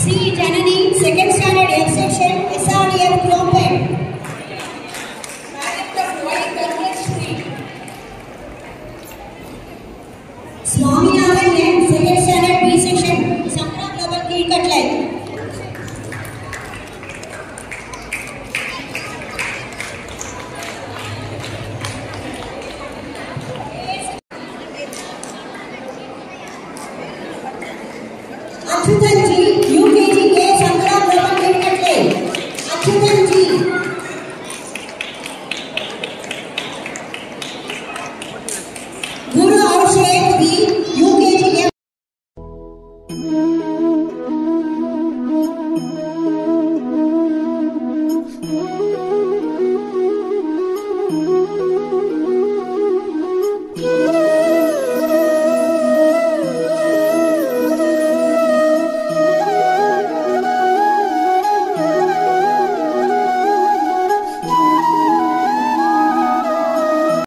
C. Janani, second standard F section, SRDF Cropet. Swaminathan N, second standard B section, Sakra Global Cricket Line. Achyuta